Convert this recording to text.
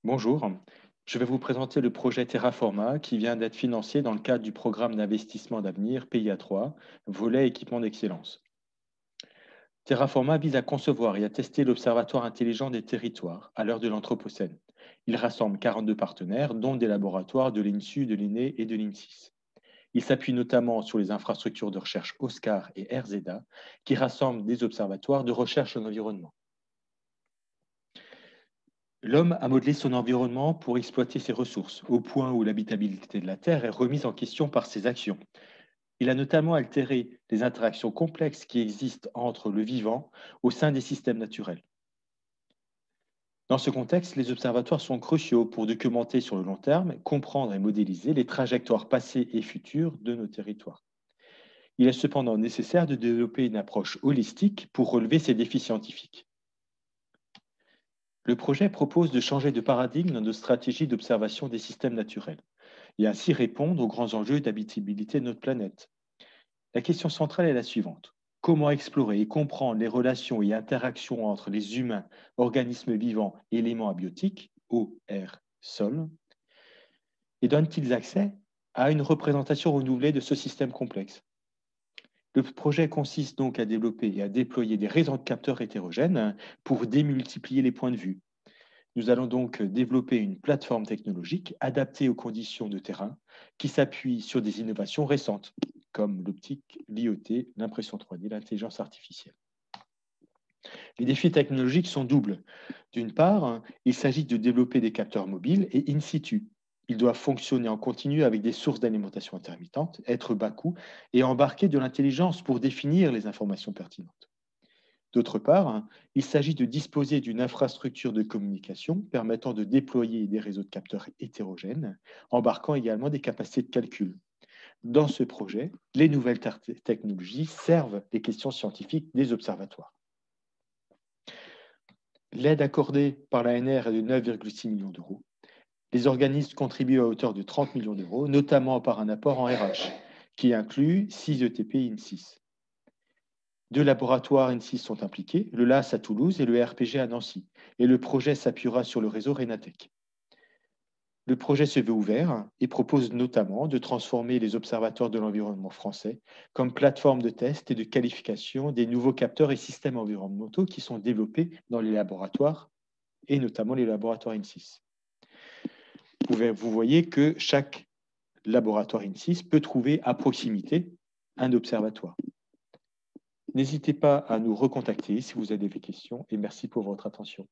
Bonjour, je vais vous présenter le projet Terraforma qui vient d'être financé dans le cadre du programme d'investissement d'avenir PIA3, volet équipement d'excellence. Terraforma vise à concevoir et à tester l'Observatoire intelligent des territoires à l'heure de l'Anthropocène. Il rassemble 42 partenaires, dont des laboratoires de l'INSU, de l'INE et de l'INSIS. Il s'appuie notamment sur les infrastructures de recherche OSCAR et RZEDA, qui rassemblent des observatoires de recherche en environnement. L'homme a modelé son environnement pour exploiter ses ressources, au point où l'habitabilité de la Terre est remise en question par ses actions. Il a notamment altéré les interactions complexes qui existent entre le vivant au sein des systèmes naturels. Dans ce contexte, les observatoires sont cruciaux pour documenter sur le long terme, comprendre et modéliser les trajectoires passées et futures de nos territoires. Il est cependant nécessaire de développer une approche holistique pour relever ces défis scientifiques. Le projet propose de changer de paradigme dans nos stratégies d'observation des systèmes naturels et ainsi répondre aux grands enjeux d'habitabilité de notre planète. La question centrale est la suivante. Comment explorer et comprendre les relations et interactions entre les humains, organismes vivants et éléments abiotiques, eau, air, sol, et donne-t-il accès à une représentation renouvelée de ce système complexe? Le projet consiste donc à développer et à déployer des réseaux de capteurs hétérogènes pour démultiplier les points de vue. Nous allons donc développer une plateforme technologique adaptée aux conditions de terrain qui s'appuie sur des innovations récentes, comme l'optique, l'IoT, l'impression 3D, l'intelligence artificielle. Les défis technologiques sont doubles. D'une part, il s'agit de développer des capteurs mobiles et in situ. Ils doivent fonctionner en continu avec des sources d'alimentation intermittentes, être bas coût et embarquer de l'intelligence pour définir les informations pertinentes. D'autre part, il s'agit de disposer d'une infrastructure de communication permettant de déployer des réseaux de capteurs hétérogènes, embarquant également des capacités de calcul. Dans ce projet, les nouvelles technologies servent les questions scientifiques des observatoires. L'aide accordée par l'ANR est de 9,6 millions d'euros. Les organismes contribuent à hauteur de 30 millions d'euros, notamment par un apport en RH, qui inclut 6 ETP INSIS. Deux laboratoires INSIS sont impliqués, le LAS à Toulouse et le RPG à Nancy, et le projet s'appuiera sur le réseau Renatec. Le projet se veut ouvert et propose notamment de transformer les observatoires de l'environnement français comme plateforme de test et de qualification des nouveaux capteurs et systèmes environnementaux qui sont développés dans les laboratoires et notamment les laboratoires INSIS. Vous voyez que chaque laboratoire INSIS peut trouver à proximité un observatoire. N'hésitez pas à nous recontacter si vous avez des questions et merci pour votre attention.